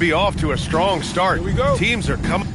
Be off to a strong start. Here we go. Teams are coming.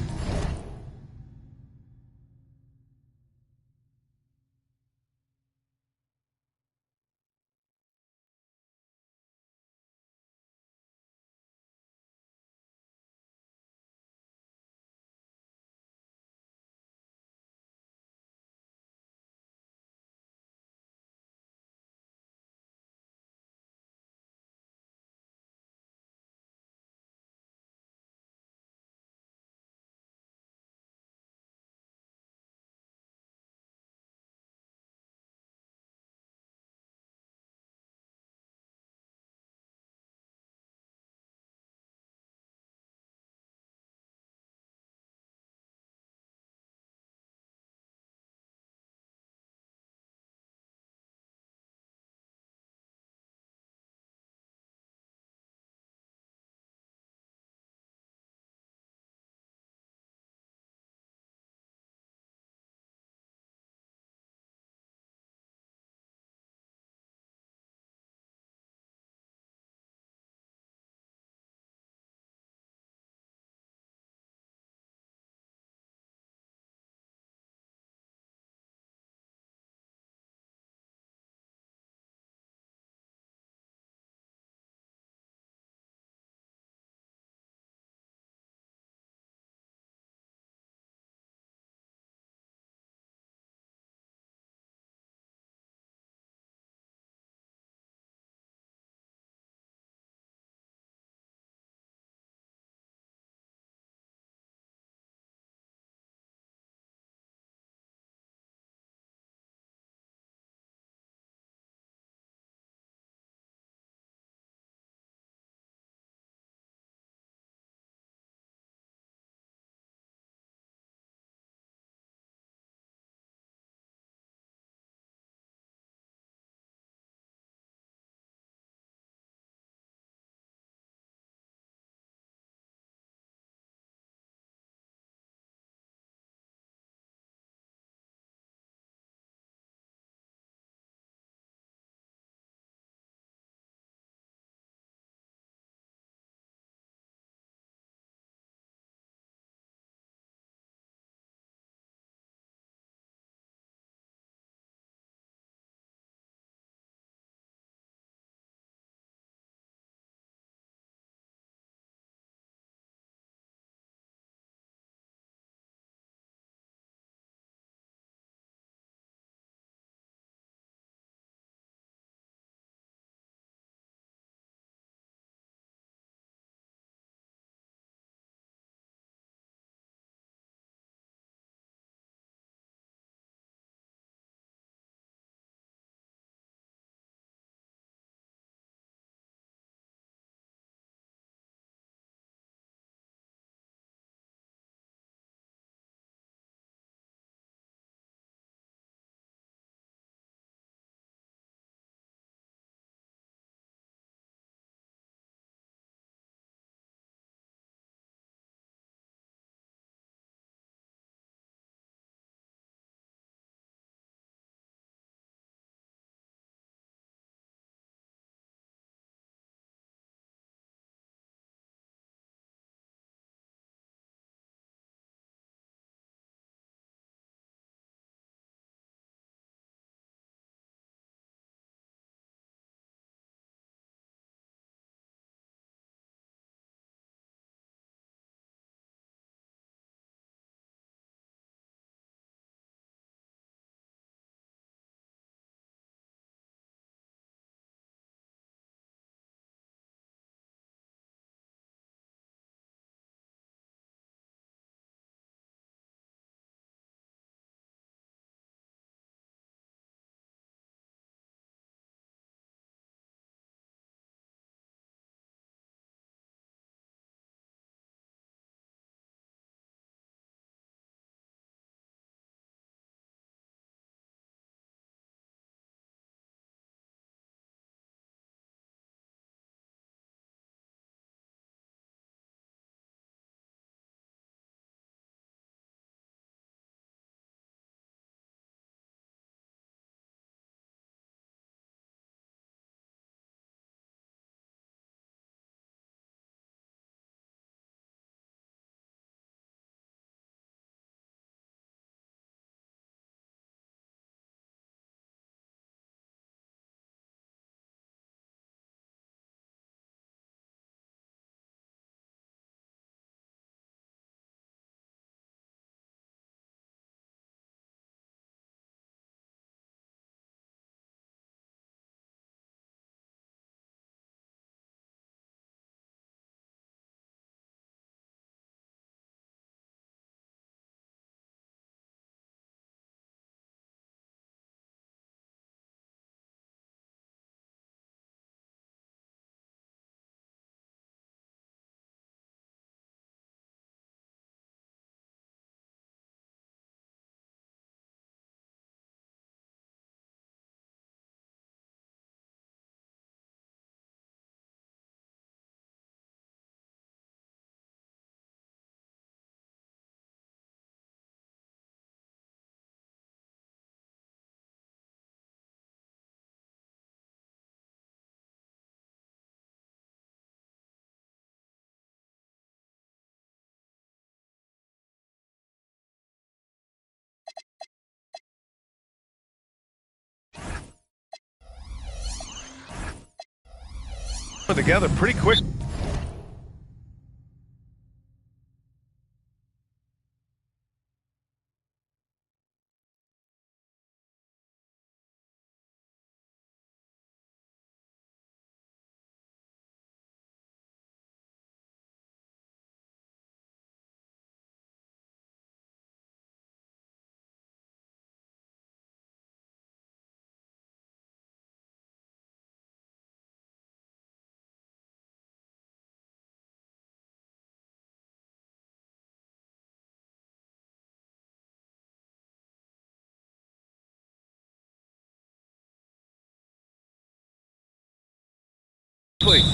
Together pretty quick.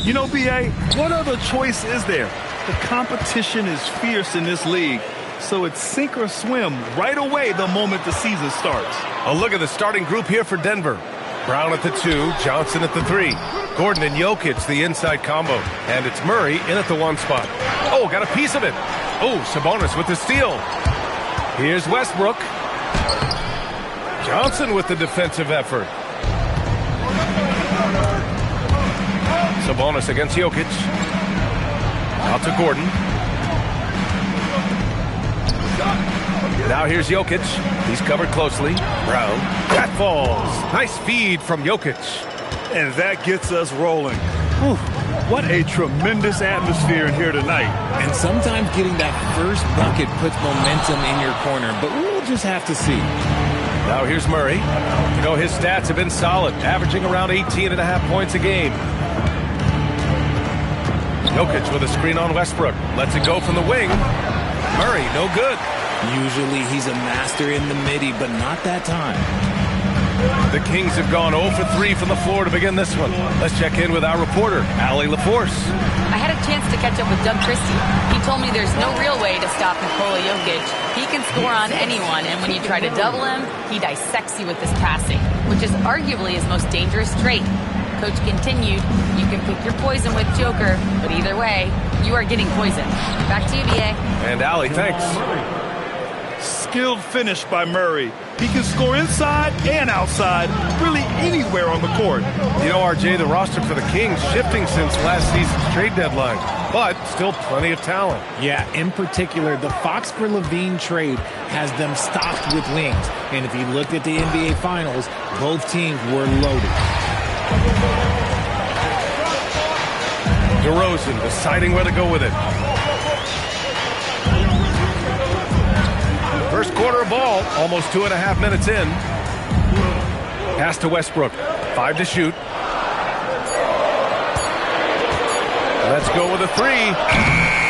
You know, B.A., what other choice is there? The competition is fierce in this league, so it's sink or swim right away the moment the season starts. A look at the starting group here for Denver. Brown at the 2, Johnson at the 3. Gordon and Jokic, the inside combo. And it's Murray in at the 1 spot. Oh, got a piece of it. Oh, Sabonis with the steal. Here's Westbrook. Johnson with the defensive effort. Sabonis against Jokic. Out to Gordon. Now here's Jokic. He's covered closely. Brown. That falls. Nice feed from Jokic. And that gets us rolling. Whew. What a tremendous atmosphere in here tonight. And sometimes getting that first bucket puts momentum in your corner, but we'll just have to see. Now here's Murray. You know, his stats have been solid, averaging around 18.5 points a game. Jokic with a screen on Westbrook. Lets it go from the wing. Murray, no good. Usually he's a master in the midi, but not that time. The Kings have gone 0 for 3 from the floor to begin this one. Let's check in with our reporter, Allie LaForce. I had a chance to catch up with Doug Christie. He told me there's no real way to stop Nikola Jokic. He can score on anyone, and when you try to double him, he dissects you with his passing, which is arguably his most dangerous trait. Coach continued, you can pick your poison with Joker, but either way, you are getting poisoned. Back to you, B.A. And Allie, thanks. Skilled finish by Murray. He can score inside and outside, really anywhere on the court. You know, RJ, the roster for the Kings shifting since last season's trade deadline, but still plenty of talent. Yeah, in particular, the Fox for Levine trade has them stocked with wings. And if you looked at the NBA Finals, both teams were loaded. DeRozan deciding where to go with it. First quarter of ball, almost 2.5 minutes in. Pass to Westbrook. 5 to shoot. Let's go with a 3.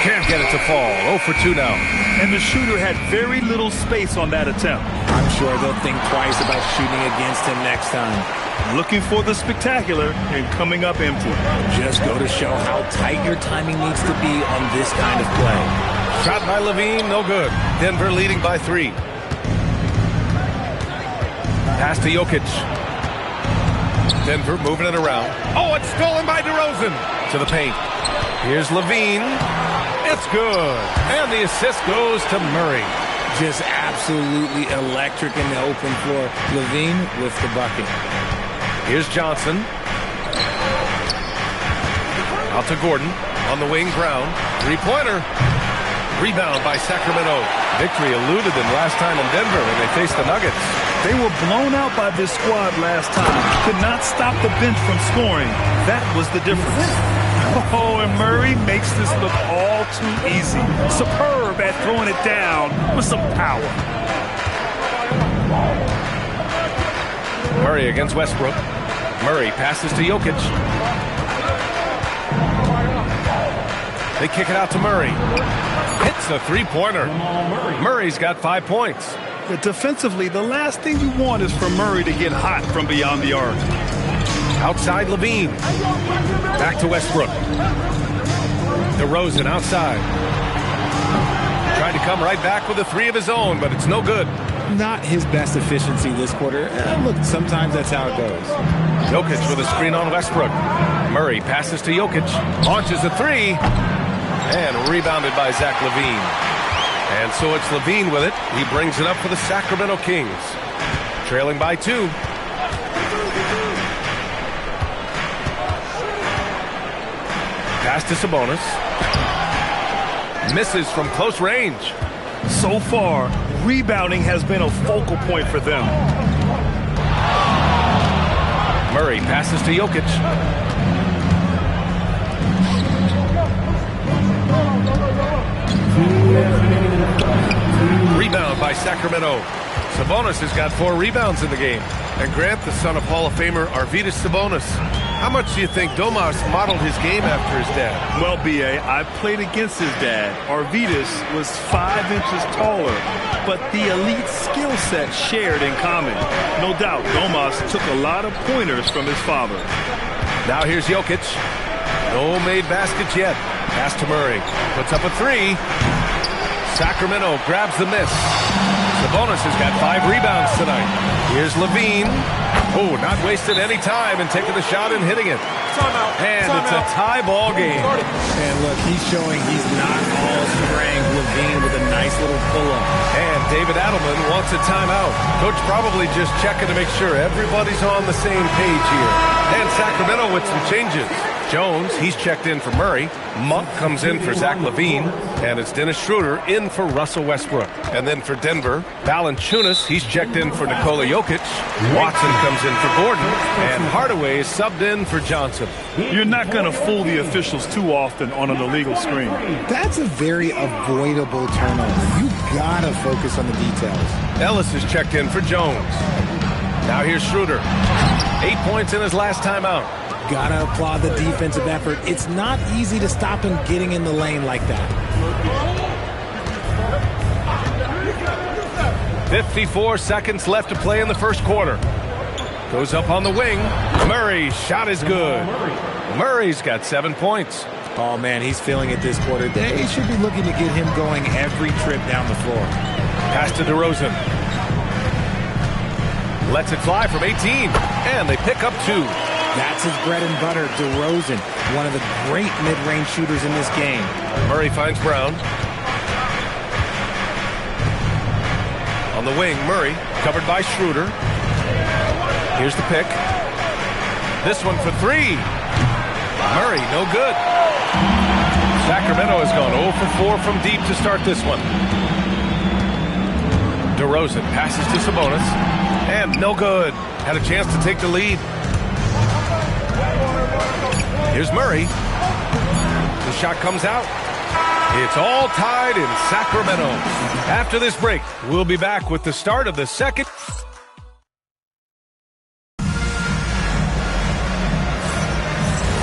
Can't get it to fall. 0 for 2 now. And the shooter had very little space on that attempt. I'm sure they'll think twice about shooting against him next time. Looking for the spectacular and coming up empty. Just go to show how tight your timing needs to be on this kind of play. Shot by Levine, no good. Denver leading by 3. Pass to Jokic. Denver moving it around. Oh, it's stolen by DeRozan. To the paint. Here's Levine. It's good. And the assist goes to Murray. Just absolutely electric in the open floor. Levine with the bucket. Here's Johnson. Out to Gordon. On the wing, Brown. 3-pointer. Rebound by Sacramento. Victory eluded them last time in Denver when they faced the Nuggets. They were blown out by this squad last time. Could not stop the bench from scoring. That was the difference. Oh, and Murray makes this look all too easy. Superb at throwing it down with some power. Murray against Westbrook. Murray passes to Jokic. They kick it out to Murray. Hits the 3-pointer. Murray's got 5 points. But defensively, the last thing you want is for Murray to get hot from beyond the arc. Outside Levine. Back to Westbrook. DeRozan outside. Tried to come right back with a 3 of his own, but it's no good. Not his best efficiency this quarter. Look, sometimes that's how it goes. Jokic with a screen on Westbrook. Murray passes to Jokic. Launches a 3. And rebounded by Zach LaVine. And so it's LaVine with it. He brings it up for the Sacramento Kings. Trailing by 2. Pass to Sabonis. Misses from close range. So far, rebounding has been a focal point for them. Murray passes to Jokic. Rebound by Sacramento. Sabonis has got 4 rebounds in the game. And Grant, the son of Hall of Famer Arvydas Sabonis. How much do you think Domas modeled his game after his dad? Well, B.A., I played against his dad. Arvydas was 5 inches taller, but the elite skill set shared in common. No doubt, Domas took a lot of pointers from his father. Now here's Jokic. No made baskets yet. Pass to Murray. Puts up a 3. Sacramento grabs the miss. Sabonis has got 5 rebounds tonight. Here's Levine. Oh, not wasting any time and taking the shot and hitting it. And it's a tie ball game. And look, he's showing he's not all strength. Levine with a nice little pull-up. And David Adelman wants a timeout. Coach probably just checking to make sure everybody's on the same page here. And Sacramento with some changes. Jones, he's checked in for Murray. Monk comes in for Zach LaVine. And it's Dennis Schroeder in for Russell Westbrook. And then for Denver, Valanciunas, he's checked in for Nikola Jokic. Watson comes in for Gordon. And Hardaway is subbed in for Johnson. You're not going to fool the officials too often on an illegal screen. That's a very avoidable turnover. You gotta focus on the details. Ellis is checked in for Jones. Now here's Schroeder. 8 points in his last timeout. Gotta applaud the defensive effort. It's not easy to stop him getting in the lane like that. 54 seconds left to play in the first quarter. Goes up on the wing. Murray's shot is good. Murray's got 7 points. Oh, man, he's feeling it this quarter. They should be looking to get him going every trip down the floor. Pass to DeRozan. Lets it fly from 18. And they pick up 2. That's his bread and butter, DeRozan, one of the great mid-range shooters in this game. Murray finds Brown. On the wing, Murray, covered by Schroeder. Here's the pick. This one for 3. Murray, no good. Sacramento has gone 0 for 4 from deep to start this one. DeRozan passes to Sabonis. And no good. Had a chance to take the lead. Here's Murray. The shot comes out. It's all tied in Sacramento. After this break, we'll be back with the start of the second.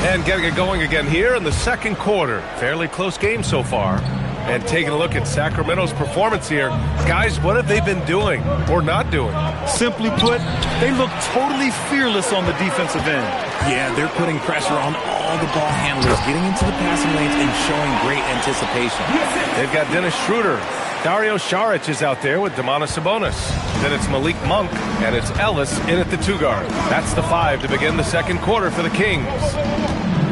And getting it going again here in the second quarter. Fairly close game so far. And taking a look at Sacramento's performance here. Guys, what have they been doing or not doing? Simply put, they look totally fearless on the defensive end. Yeah, they're putting pressure on all the ball handlers, getting into the passing lanes and showing great anticipation. They've got Dennis Schroeder. Dario Saric is out there with Domantas Sabonis. Then it's Malik Monk, and it's Ellis in at the 2 guard. That's the 5 to begin the second quarter for the Kings.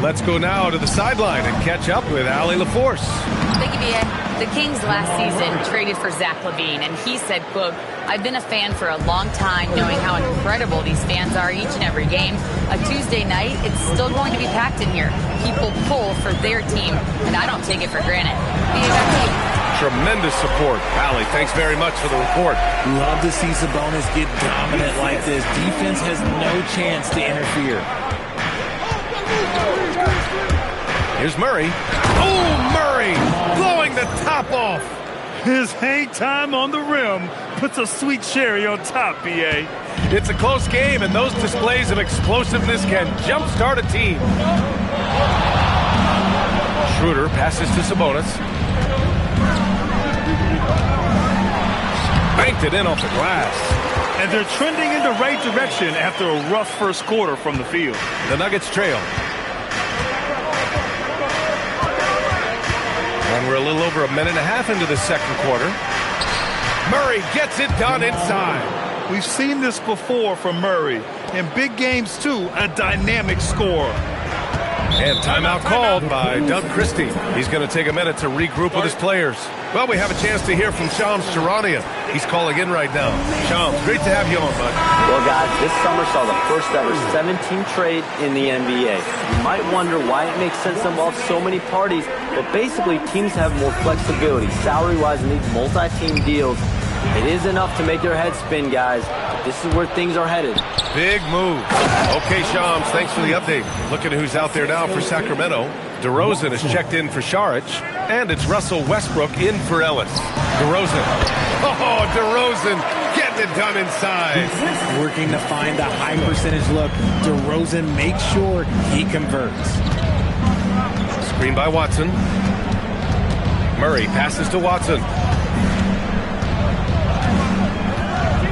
Let's go now to the sideline and catch up with Allie LaForce. Thank you, B.A. The Kings last season traded for Zach LaVine, and he said, quote, "I've been a fan for a long time, knowing how incredible these fans are each and every game. A Tuesday night, it's still going to be packed in here. People pull for their team, and I don't take it for granted." B.A., back to you. Tremendous support. Allie, thanks very much for the report. Love to see Sabonis get dominant like this. Defense has no chance to interfere. Here's Murray. Oh, Murray blowing the top off. His hang time on the rim puts a sweet cherry on top, B.A. It's a close game, and those displays of explosiveness can jumpstart a team. Schroeder passes to Sabonis. Banked it in off the glass. And they're trending in the right direction after a rough first quarter from the field. The Nuggets trail. And we're a little over a minute and a half into the second quarter. Murray gets it done inside. We've seen this before from Murray. In big games, too, a dynamic scorer. And timeout called by Doug Christie. He's going to take a minute to regroup with his players. Well, we have a chance to hear from Shams Charania. He's calling in right now. Shams, great to have you on, bud. Well, guys, this summer saw the first ever 17 trade in the NBA. You might wonder why it makes sense to involve so many parties, but basically teams have more flexibility salary-wise in these multi-team deals. It is enough to make your head spin, guys. This is where things are headed. Big move. Okay, Shams, thanks for the update. Look at who's out there now for Sacramento. DeRozan is checked in for Saric, and it's Russell Westbrook in for Ellis. DeRozan. Oh, DeRozan getting it done inside. Working to find the high percentage look. DeRozan makes sure he converts. Screen by Watson. Murray passes to Watson.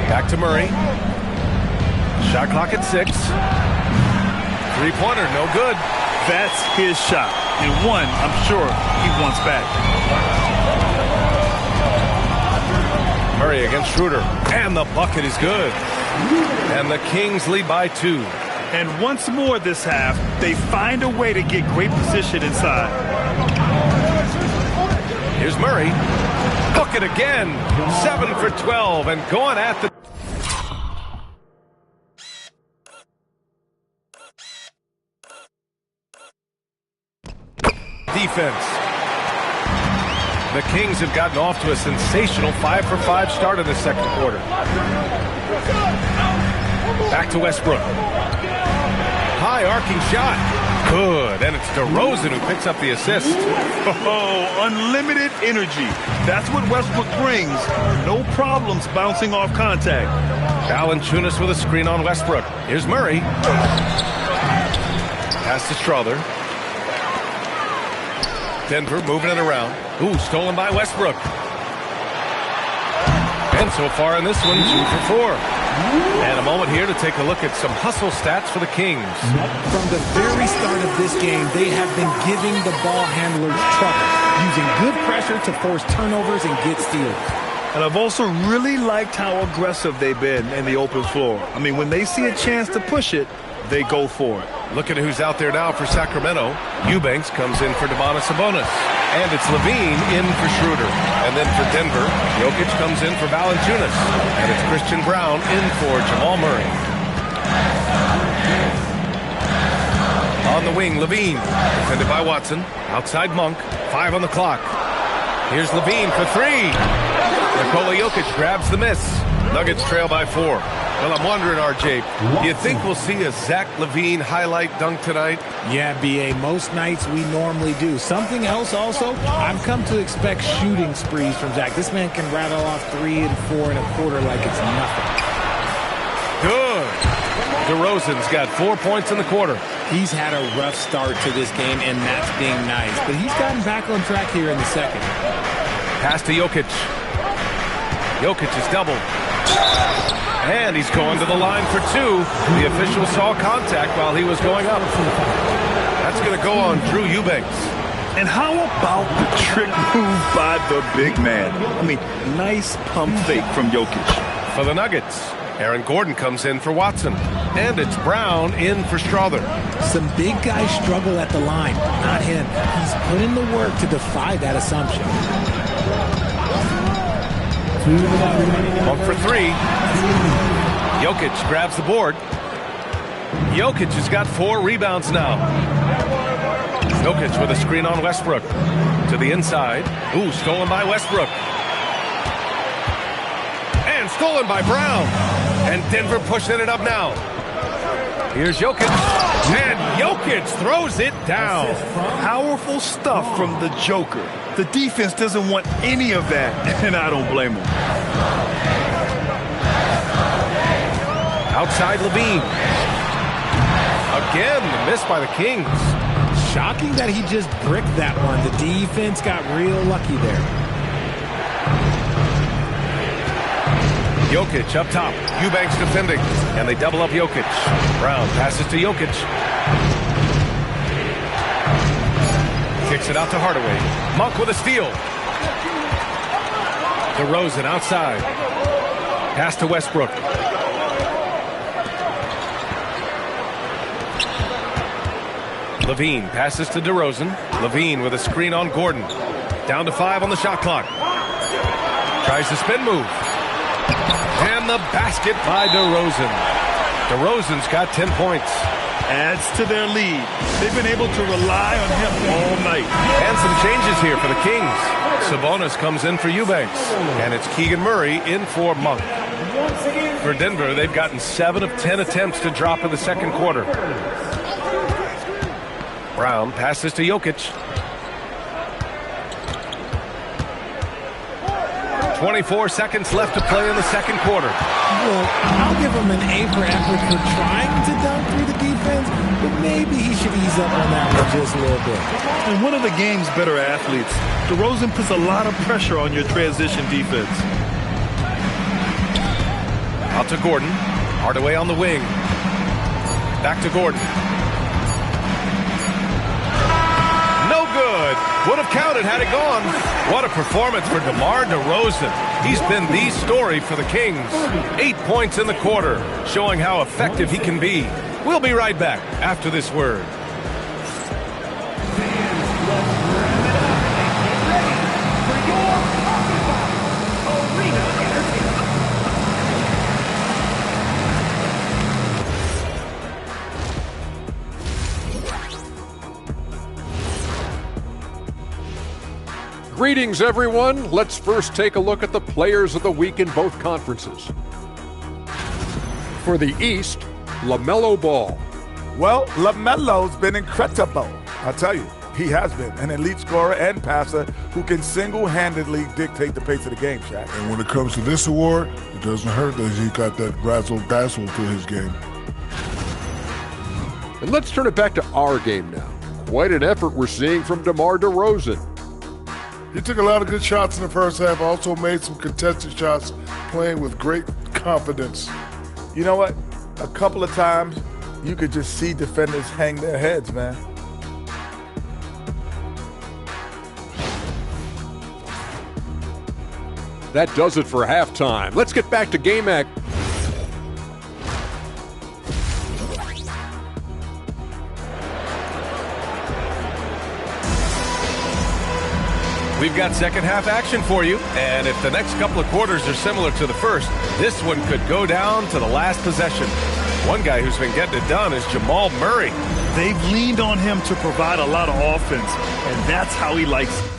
Back to Murray. Shot clock at 6. Three-pointer, no good. That's his shot. And one, I'm sure he wants back. Murray against Schroeder. And the bucket is good. And the Kings lead by 2. And once more this half, they find a way to get great position inside. Here's Murray. Bucket again. 7 for 12 and going at the... defense. The Kings have gotten off to a sensational 5-for-5 start in the second quarter. Back to Westbrook. High arcing shot. Good. And it's DeRozan who picks up the assist. Oh, unlimited energy. That's what Westbrook brings. No problems bouncing off contact. Valanciunas with a screen on Westbrook. Here's Murray. Pass to Strother. Denver moving it around. Ooh, stolen by Westbrook. And so far in this one, 2 for 4. And a moment here to take a look at some hustle stats for the Kings. From the very start of this game, they have been giving the ball handlers trouble, using good pressure to force turnovers and get steals. And I've also really liked how aggressive they've been in the open floor. I mean, when they see a chance to push it, they go for it. Look at who's out there now for Sacramento. Eubanks comes in for Domantas Sabonis. And it's Levine in for Schroeder. And then for Denver, Jokic comes in for Valanciunas. And it's Christian Brown in for Jamal Murray. On the wing, Levine. Defended by Watson. Outside Monk. 5 on the clock. Here's Levine for 3. Nikola Jokic grabs the miss. Nuggets trail by 4. Well, I'm wondering, RJ, do you think we'll see a Zach LaVine highlight dunk tonight? Yeah, B.A., most nights we normally do. Something else also, I've come to expect shooting sprees from Zach. This man can rattle off 3 and 4 and a quarter like it's nothing. Good. DeRozan's got 4 points in the quarter. He's had a rough start to this game, and that's being nice. But he's gotten back on track here in the second. Pass to Jokic. Jokic is doubled. And he's going to the line for 2. The official saw contact while he was going up. That's going to go on Drew Eubanks. And how about the trick move by the big man? I mean, nice pump fake from Jokic. For the Nuggets, Aaron Gordon comes in for Watson. And it's Brown in for Strother. Some big guys struggle at the line, not him. He's put in the work to defy that assumption. 1 for 3. Jokic grabs the board. Jokic has got 4 rebounds now. Jokic with a screen on Westbrook. To the inside. Ooh, stolen by Westbrook. And stolen by Brown. And Denver pushing it up now. Here's Jokic. And Jokic throws it down. Powerful stuff from the Joker. The defense doesn't want any of that, and I don't blame them. Outside Levine. Again, the miss by the Kings. Shocking that he just bricked that one. The defense got real lucky there. Jokic up top. Eubanks defending. And they double up Jokic. Brown passes to Jokic. Kicks it out to Hardaway. Monk with a steal. DeRozan outside. Pass to Westbrook. Levine passes to DeRozan. Levine with a screen on Gordon. Down to 5 on the shot clock. Tries the spin move. And the basket by DeRozan. DeRozan's got 10 points. Adds to their lead. They've been able to rely on him all night. And some changes here for the Kings. Sabonis comes in for Eubanks. And it's Keegan Murray in for Monk. For Denver, they've gotten 7 of 10 attempts to drop in the second quarter. Brown passes to Jokic. 24 seconds left to play in the second quarter. Well, I'll give him an A for effort for trying to dunk through the defense, but maybe he should ease up on that one just a little bit. And one of the game's better athletes, DeRozan puts a lot of pressure on your transition defense. Out to Gordon. Hardaway on the wing. Back to Gordon. No good. Would have counted had it gone. What a performance for DeMar DeRozan. He's been the story for the Kings. 8 points in the quarter, showing how effective he can be. We'll be right back after this word. Greetings, everyone. Let's first take a look at the players of the week in both conferences. For the East, LaMelo Ball. Well, LaMelo's been incredible. I'll tell you, he has been an elite scorer and passer who can single-handedly dictate the pace of the game, Shaq. And when it comes to this award, it doesn't hurt that he got that razzle-dazzle to his game. And let's turn it back to our game now. Quite an effort we're seeing from DeMar DeRozan. He took a lot of good shots in the first half, also made some contested shots, playing with great confidence. You know what? A couple of times, you could just see defenders hang their heads, man. That does it for halftime. Let's get back to game act. We've got second half action for you, and if the next couple of quarters are similar to the first, this one could go down to the last possession. One guy who's been getting it done is Jamal Murray. They've leaned on him to provide a lot of offense, and that's how he likes it.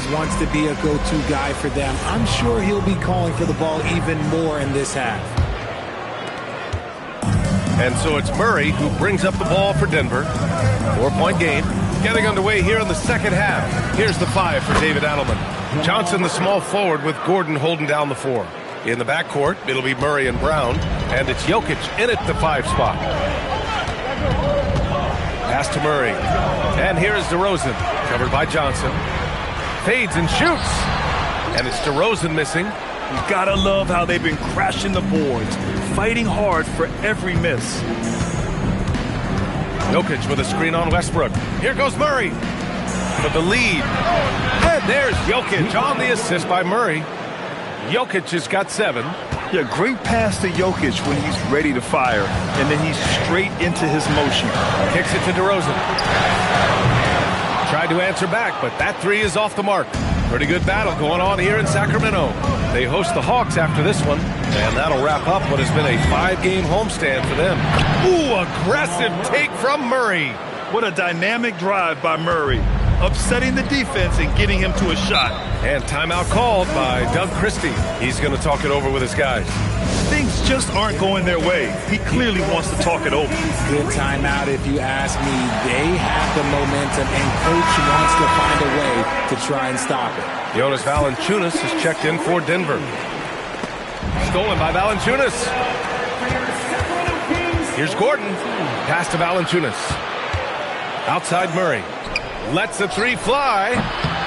always wants to be a go-to guy for them. I'm sure he'll be calling for the ball even more in this half. And so it's Murray who brings up the ball for Denver. 4-point game. Getting underway here in the second half. Here's the 5 for David Adelman. Johnson, the small forward, with Gordon holding down the 4. In the backcourt, it'll be Murray and Brown. And it's Jokic in at the 5 spot. Pass to Murray. And here is DeRozan. Covered by Johnson. Fades and shoots. And it's DeRozan missing. You gotta love how they've been crashing the boards, fighting hard for every miss. Jokic with a screen on Westbrook. Here goes Murray for the lead. And there's Jokic on the assist by Murray. Jokic has got 7. Yeah, great pass to Jokic when he's ready to fire, and then he's straight into his motion. Kicks it to DeRozan. Tried to answer back, but that 3 is off the mark. Pretty good battle going on here in Sacramento. They host the Hawks after this one, and that'll wrap up what has been a 5-game homestand for them. Ooh, aggressive take from Murray. What a dynamic drive by Murray, upsetting the defense and getting him to a shot. And timeout called by Doug Christie. He's going to talk it over with his guys. Things just aren't going their way. He clearly wants to talk it over. Good timeout if you ask me. They have the momentum, and Coach wants to find a way to try and stop it. Jonas Valanciunas has checked in for Denver. Stolen by Valanciunas. Here's Gordon. Pass to Valanciunas. Outside Murray. Lets the 3 fly.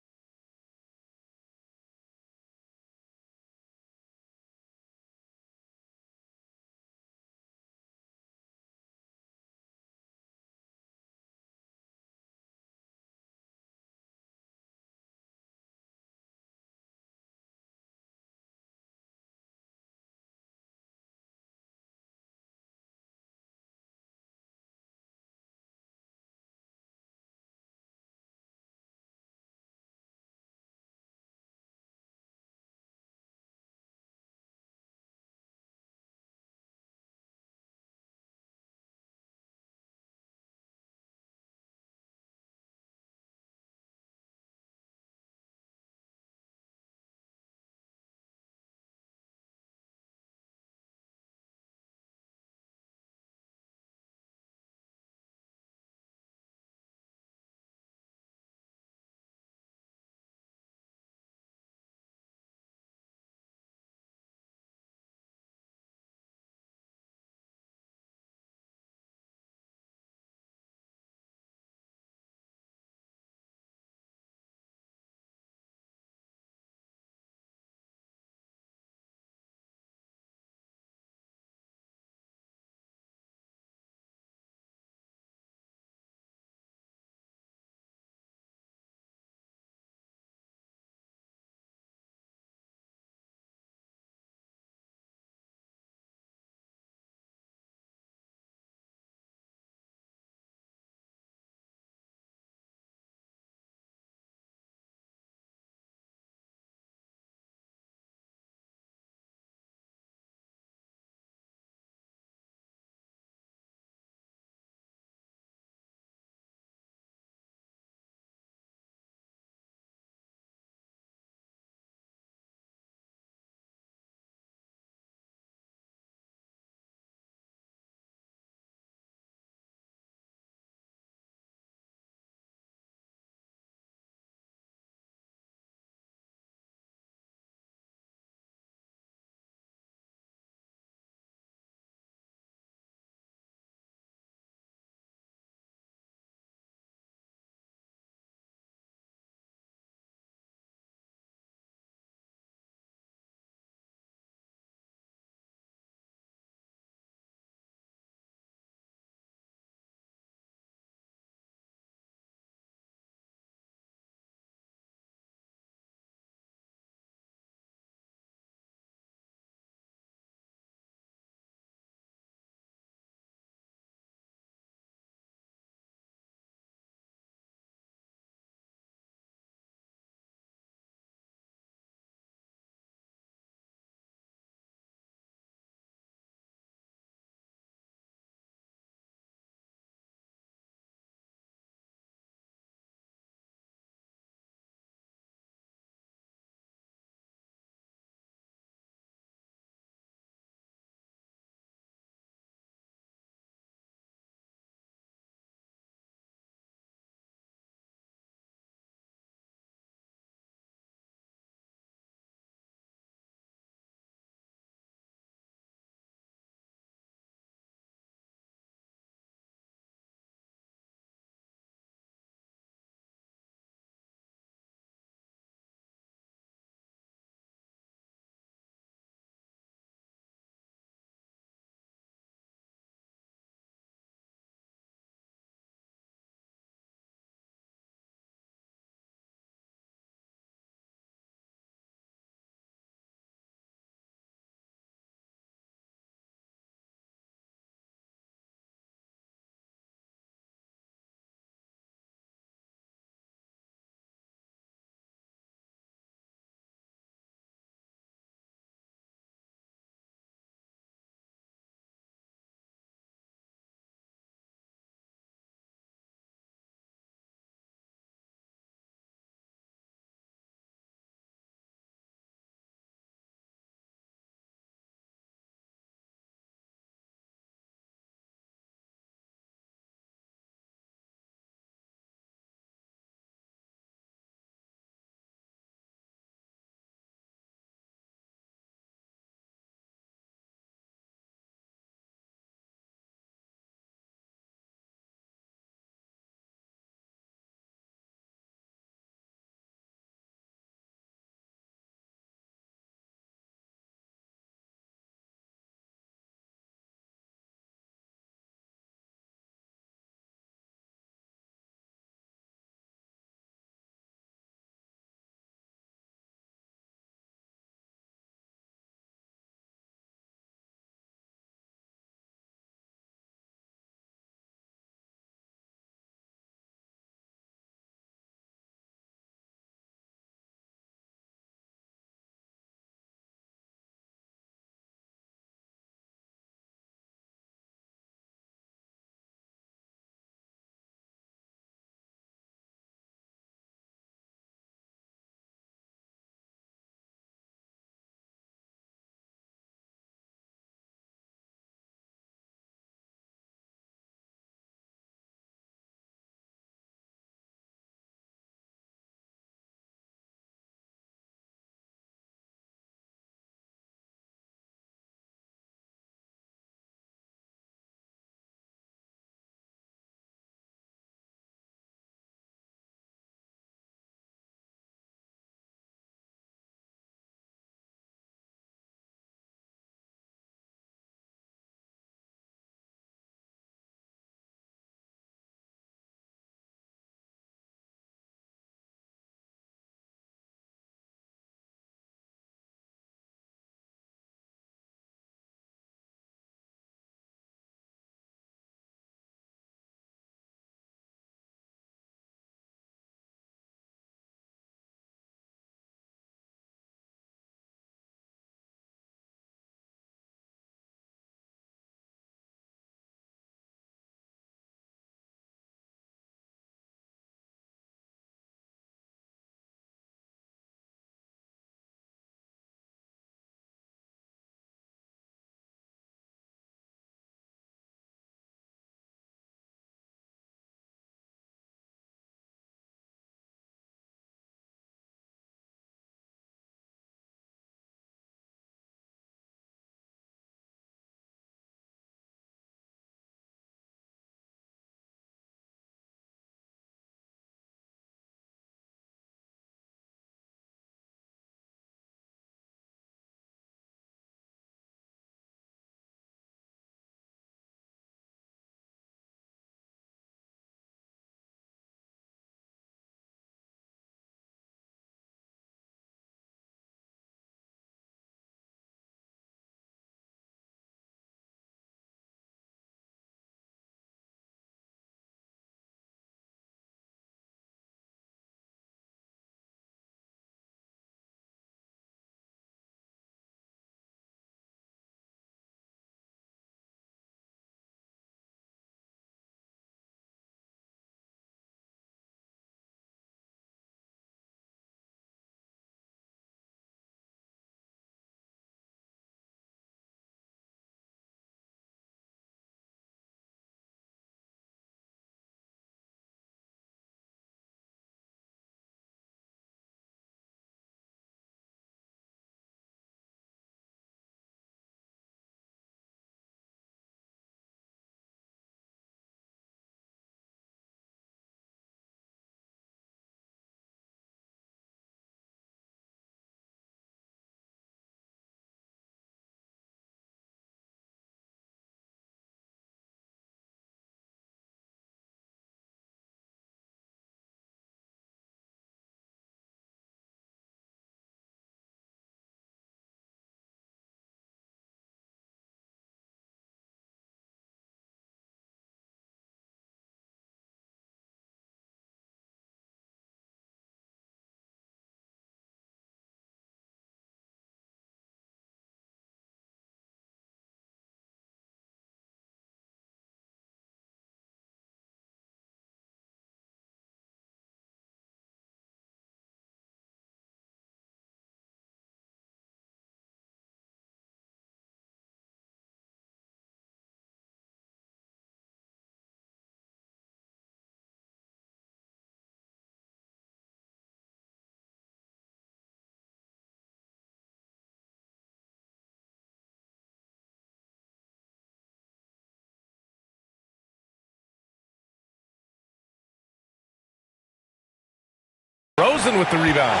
DeRozan with the rebound.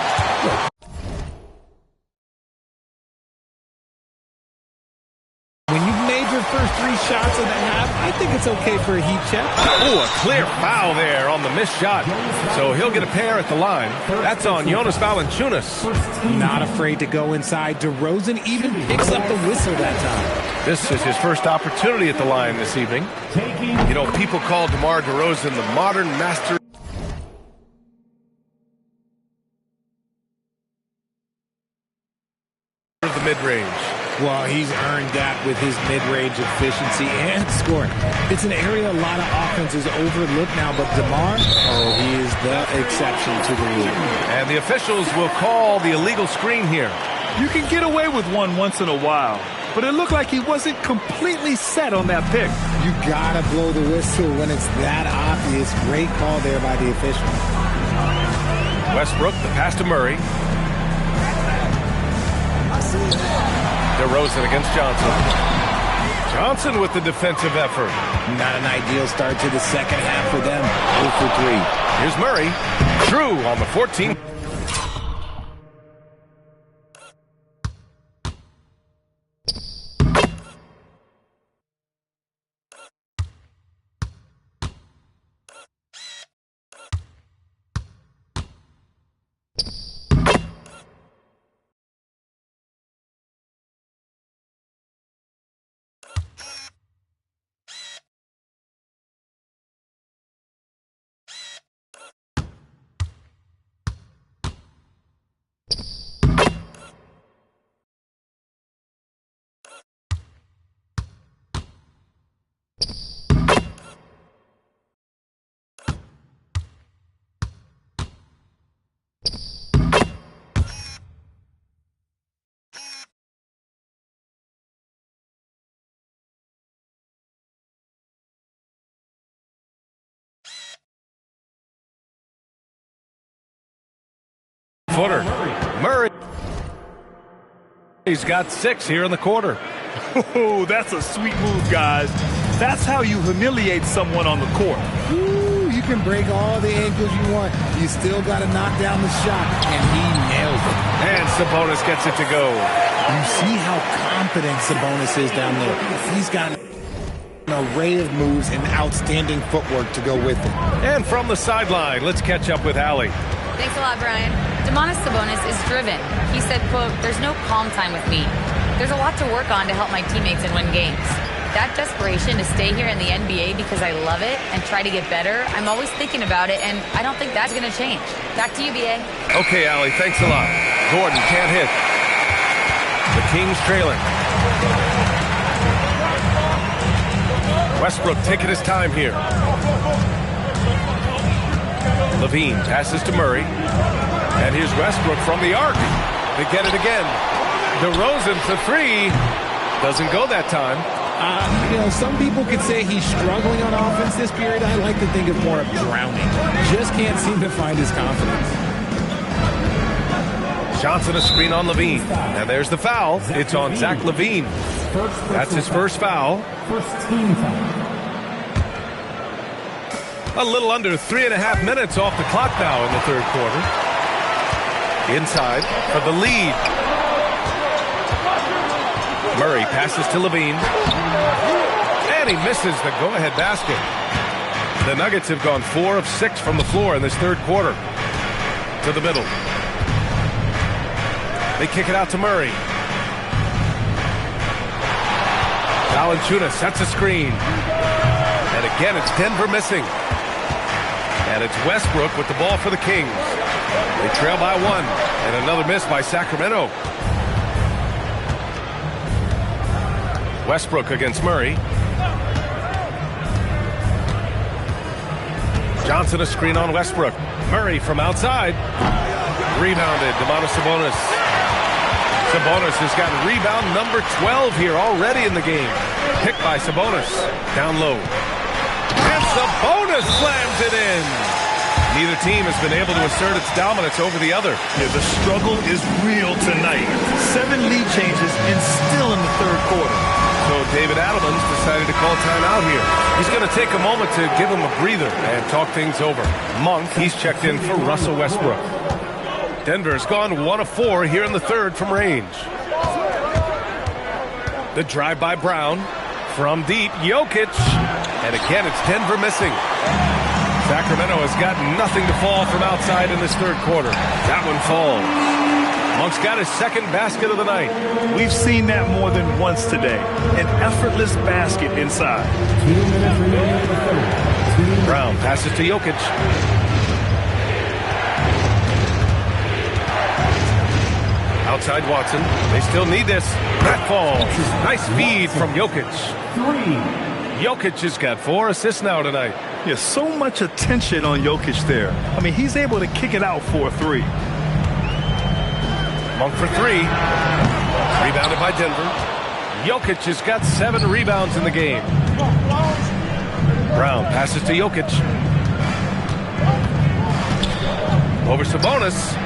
When you've made your first 3 shots in the half, I think it's okay for a heat check. Oh, a clear foul there on the missed shot. So he'll get a pair at the line. That's on Jonas Valanciunas. Not afraid to go inside. DeRozan even picks up the whistle that time. This is his first opportunity at the line this evening. You know, people call DeMar DeRozan the modern master of the mid-range. Well, he's earned that with his mid-range efficiency and scoring. It's an area a lot of offenses overlook now, but DeMar, he is the exception to the rule. And the officials will call the illegal screen here. You can get away with one once in a while, but it looked like he wasn't completely set on that pick. You gotta blow the whistle when it's that obvious. Great call there by the official. Westbrook, the pass to Murray. DeRozan against Johnson. Johnson with the defensive effort. Not an ideal start to the second half for them. 0 for 3. Here's Murray. Drew on the 14th. Footer. Murray. He's got 6 here in the quarter. Oh, that's a sweet move, guys. That's how you humiliate someone on the court. Ooh, you can break all the ankles you want. You still got to knock down the shot, and he nails it. And Sabonis gets it to go. You see how confident Sabonis is down there. He's got an array of moves and outstanding footwork to go with it. And from the sideline, let's catch up with Allie. Thanks a lot, Brian. Domantas Sabonis is driven. He said, quote, "There's no calm time with me. There's a lot to work on to help my teammates and win games. That desperation to stay here in the NBA because I love it and try to get better, I'm always thinking about it, and I don't think that's going to change." Back to you, BA. Okay, Allie, thanks a lot. Gordon can't hit. The Kings trailing. Westbrook taking his time here. Levine passes to Murray. And here's Westbrook from the arc. They get it again. DeRozan for 3. Doesn't go that time. Some people could say he's struggling on offense this period. I like to think of more of drowning. Just can't seem to find his confidence. Johnson a screen on Levine. And there's the foul. It's on Zach LaVine. That's his first foul. First team foul. A little under 3.5 minutes off the clock now in the third quarter. Inside for the lead. Murray passes to Levine. And he misses the go-ahead basket. The Nuggets have gone 4 of 6 from the floor in this third quarter. To the middle. They kick it out to Murray. Valanciunas sets a screen. And again, it's Denver missing. And it's Westbrook with the ball for the Kings. They trail by 1. And another miss by Sacramento. Westbrook against Murray. Johnson a screen on Westbrook. Murray from outside. Rebounded. Domantas Sabonis. Sabonis has got rebound number 12 here already in the game. Picked by Sabonis. Down low. And Sabonis slams it in. Neither team has been able to assert its dominance over the other. Yeah, the struggle is real tonight. 7 lead changes and still in the third quarter. So David Adelman's decided to call timeout here. He's going to take a moment to give him a breather and talk things over. Monk, he's checked in for Russell Westbrook. Denver's gone 1 of 4 here in the third from range. The drive by Brown. From deep, Jokic. And again, it's Denver missing. Sacramento has got nothing to fall from outside in this third quarter. That one falls. Monk's got his second basket of the night. We've seen that more than once today. An effortless basket inside. Brown passes to Jokic. Outside Watson. They still need this. That falls. Nice feed from Jokic. Jokic has got 4 assists now tonight. Yeah, so much attention on Jokic there. I mean, he's able to kick it out for a 3. Monk for 3. Rebounded by Denver. Jokic has got 7 rebounds in the game. Brown passes to Jokic. Over Sabonis.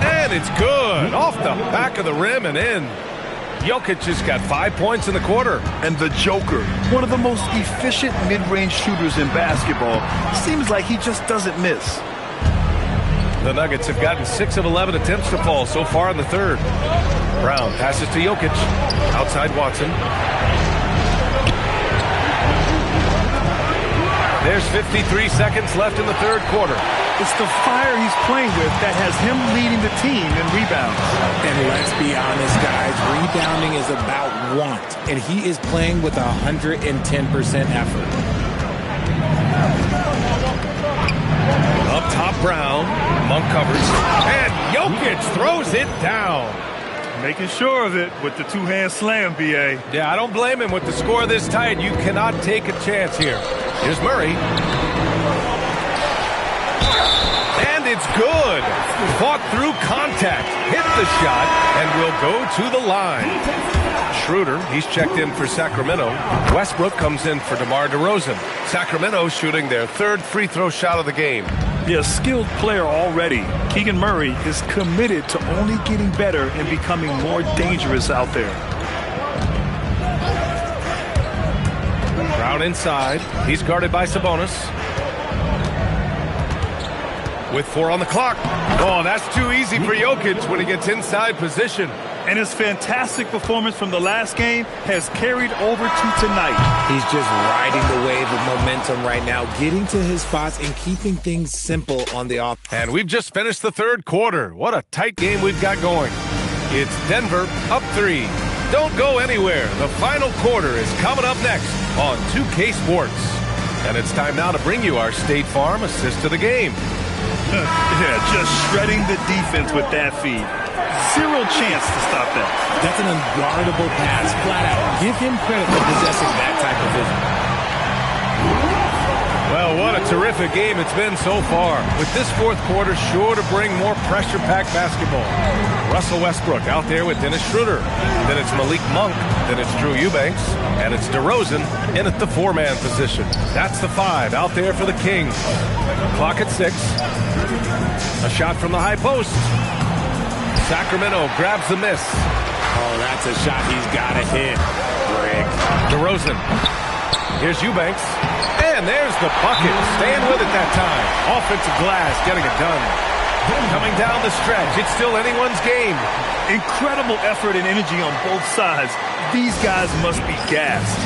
And it's good. Off the back of the rim and in. Jokic has got 5 points in the quarter. And the Joker, one of the most efficient mid-range shooters in basketball, seems like he just doesn't miss. The Nuggets have gotten 6 of 11 attempts to fall so far in the third. Brown passes to Jokic. Outside Watson. There's 53 seconds left in the third quarter. It's the fire he's playing with that has him leading the team in rebounds. And let's be honest, guys, rebounding is about want, and he is playing with 110% effort. Up top, Brown. Monk covers. And Jokic throws it down. Making sure of it with the two-hand slam, B.A. Yeah, I don't blame him with the score this tight. You cannot take a chance here. Here's Murray. And it's good. Fought through contact. Hit the shot and will go to the line. Schroeder, he's checked in for Sacramento. Westbrook comes in for DeMar DeRozan. Sacramento shooting their third free throw shot of the game. Yeah, a skilled player already. Keegan Murray is committed to only getting better and becoming more dangerous out there. Brown inside. He's guarded by Sabonis. With 4 on the clock. Oh, that's too easy for Jokic when he gets inside position. And his fantastic performance from the last game has carried over to tonight. He's just riding the wave of momentum right now, getting to his spots and keeping things simple on the off. And we've just finished the third quarter. What a tight game we've got going. It's Denver up 3. Don't go anywhere. The final quarter is coming up next on 2K Sports. And it's time now to bring you our State Farm assist to the game. Yeah, just shredding the defense with that feed. Zero chance to stop that. That's an unguardable pass, flat out. Give him credit for possessing that type of vision. Well, what a terrific game it's been so far. With this fourth quarter sure to bring more pressure-packed basketball. Russell Westbrook out there with Dennis Schroeder. Then it's Malik Monk. Then it's Drew Eubanks. And it's DeRozan in at the 4-man position. That's the 5 out there for the Kings. Clock at 6. A shot from the high post. Sacramento grabs the miss. Oh, that's a shot he's got to hit. Brick. DeRozan. Here's Eubanks. And there's the bucket. Staying with it that time. Offensive glass getting it done. Coming down the stretch. It's still anyone's game. Incredible effort and energy on both sides. These guys must be gassed.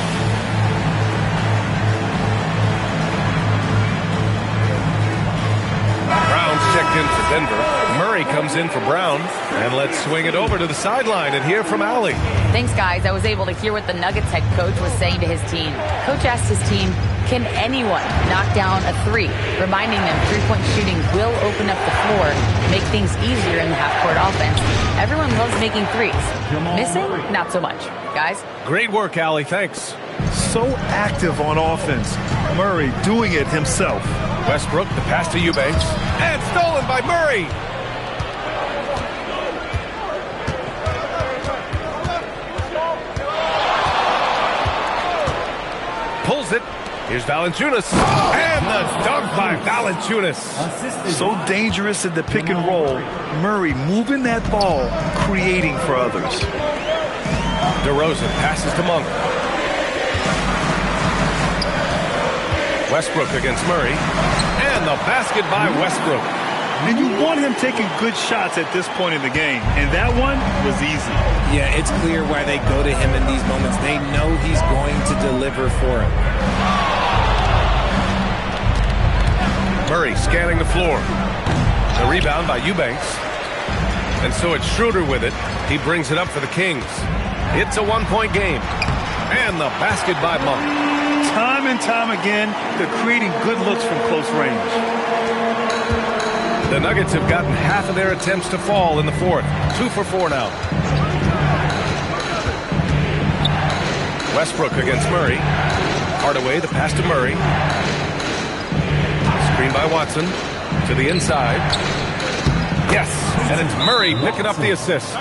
Brown's checked in for Denver. Murray comes in for Brown. And let's swing it over to the sideline and hear from Allie. Thanks, guys. I was able to hear what the Nuggets head coach was saying to his team. Coach asked his team, can anyone knock down a 3? Reminding them three-point shooting will open up the floor, make things easier in the half-court offense. Everyone loves making threes. Missing? Not so much. Guys? Great work, Allie. Thanks. So active on offense. Murray doing it himself. Westbrook, the pass to Eubanks. And stolen by Murray. Pulls it. Here's Valanciunas. And the dunk by Valanciunas. So dangerous in the pick and roll. Murray moving that ball, creating for others. DeRozan passes to Monk. Westbrook against Murray. And the basket by Westbrook. And you want him taking good shots at this point in the game. And that one was easy. Yeah, it's clear why they go to him in these moments. They know he's going to deliver for him. Murray scanning the floor. The rebound by Eubanks. And so it's Schroeder with it. He brings it up for the Kings. It's a one-point game. And the basket by Monk. Time and time again, they're creating good looks from close range. The Nuggets have gotten half of their attempts to fall in the fourth. 2 for 4 now. Westbrook against Murray. Hardaway, the pass to Murray. Screen by Watson. To the inside. Yes, and it's Murray picking up the assist.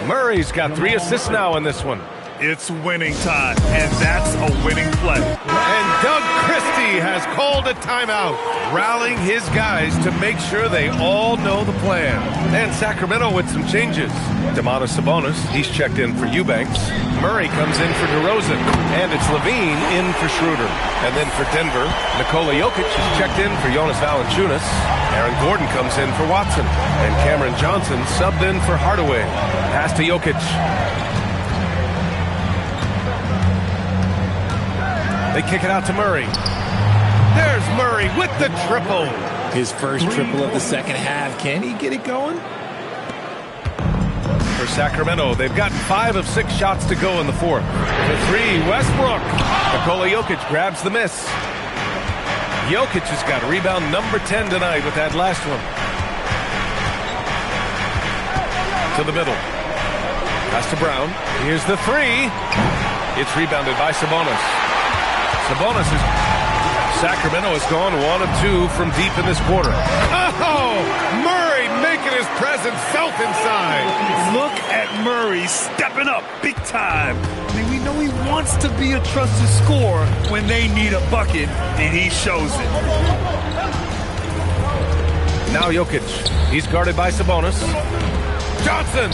Murray's got 3 assists now in this one. It's winning time, and that's a winning play. And Doug Christie has called a timeout, rallying his guys to make sure they all know the plan. And Sacramento with some changes. Domantas Sabonis, he's checked in for Eubanks. Murray comes in for DeRozan, and it's Levine in for Schroeder. And then for Denver, Nikola Jokic is checked in for Jonas Valanciunas. Aaron Gordon comes in for Watson, and Cameron Johnson subbed in for Hardaway. Pass to Jokic. They kick it out to Murray. There's Murray with the triple. His first triple of the second half. Can he get it going? For Sacramento, they've got 5 of 6 shots to go in the fourth. The 3, Westbrook. Nikola Jokic grabs the miss. Jokic has got rebound number 10 tonight with that last one. To the middle. Pass to Brown. Here's the 3. It's rebounded by Sabonis. Sabonis is... Sacramento has gone 1 of 2 from deep in this quarter. Oh! Murray making his presence felt inside. Look at Murray stepping up big time. I mean, we know he wants to be a trusted scorer when they need a bucket, and he shows it. Now Jokic. He's guarded by Sabonis. Johnson!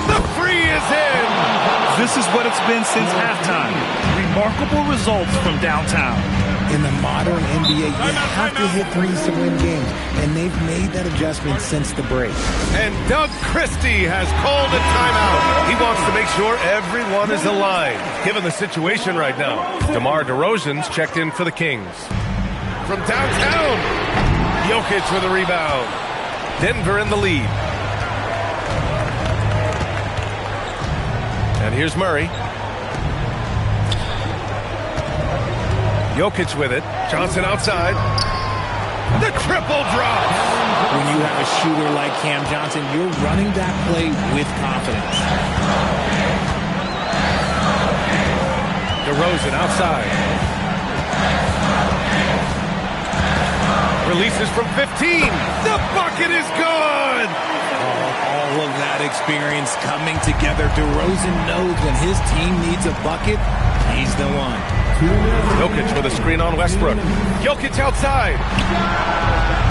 The 3 is in! This is what it's been since halftime. Remarkable results from downtown. In the modern NBA, you have to hit threes to win games, and they've made that adjustment since the break. And Doug Christie has called a timeout. He wants to make sure everyone is aligned, given the situation right now. DeMar DeRozan's checked in for the Kings. From downtown, Jokic with a rebound. Denver in the lead. And here's Murray. Jokic with it. Johnson outside. The triple drop. When you have a shooter like Cam Johnson, you're running that play with confidence. DeRozan outside. Releases from 15. The bucket is good. All of that experience coming together. DeRozan knows when his team needs a bucket, he's the one. Jokic with a screen on Westbrook. Jokic outside.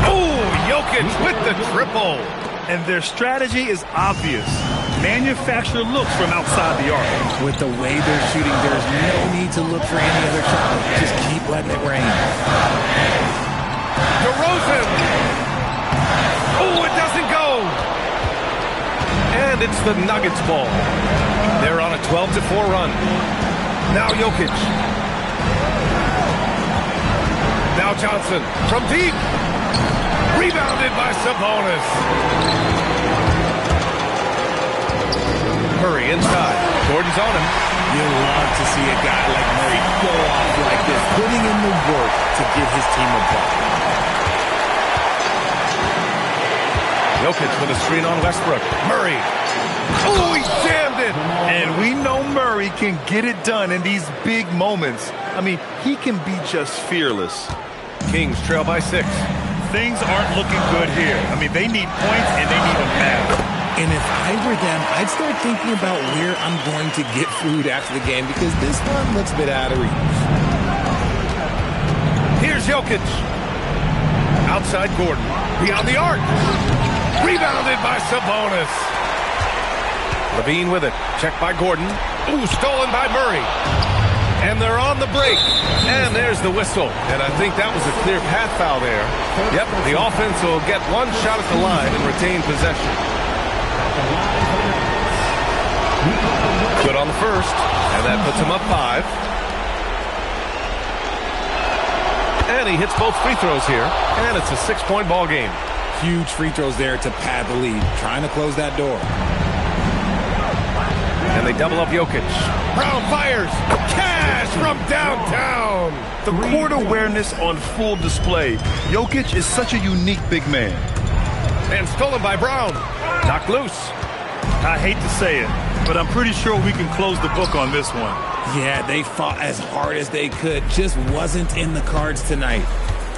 Oh, Jokic with the triple. And their strategy is obvious. Manufacture looks from outside the arc. With the way they're shooting, there's no need to look for any other shot. Just keep letting it rain. DeRozan. Oh, it doesn't go. And it's the Nuggets ball. They're on a 12-4 run. Now Jokic. Now Johnson from deep. Rebounded by Sabonis. Murray inside. Gordon's on him. You love to see a guy like Murray go off like this, putting in the work to give his team a bucket. Jokic with a screen on Westbrook. Murray. Oh, he jammed it. And we know Murray can get it done in these big moments. I mean, he can be just fearless. Kings trail by 6. Things aren't looking good here. I mean, they need points and they need them now. And if I were them, I'd start thinking about where I'm going to get food after the game because this one looks a bit out of reach. Here's Jokic. Outside Gordon. Beyond the arc. Rebounded by Sabonis. Levine with it. Checked by Gordon. Ooh, stolen by Murray. And they're on the break. And there's the whistle. And I think that was a clear path foul there. Yep, the offense will get one shot at the line and retain possession. Good on the first. And that puts him up 5. And he hits both free throws here. And it's a 6-point ball game. Huge free throws there to pad the lead. Trying to close that door. And they double up Jokic. Brown fires. Cash from downtown. The court awareness on full display. Jokic is such a unique big man. And stolen by Brown. Knocked loose. I hate to say it, but I'm pretty sure we can close the book on this one. Yeah, they fought as hard as they could. Just wasn't in the cards tonight.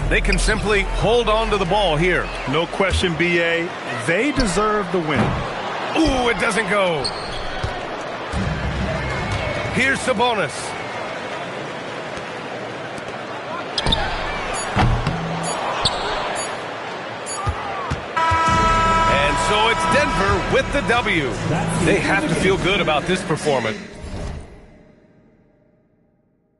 They can simply hold on to the ball here. No question, B.A. They deserve the win. Ooh, it doesn't go. Here's Sabonis. And so it's Denver with the W. They have to feel good about this performance.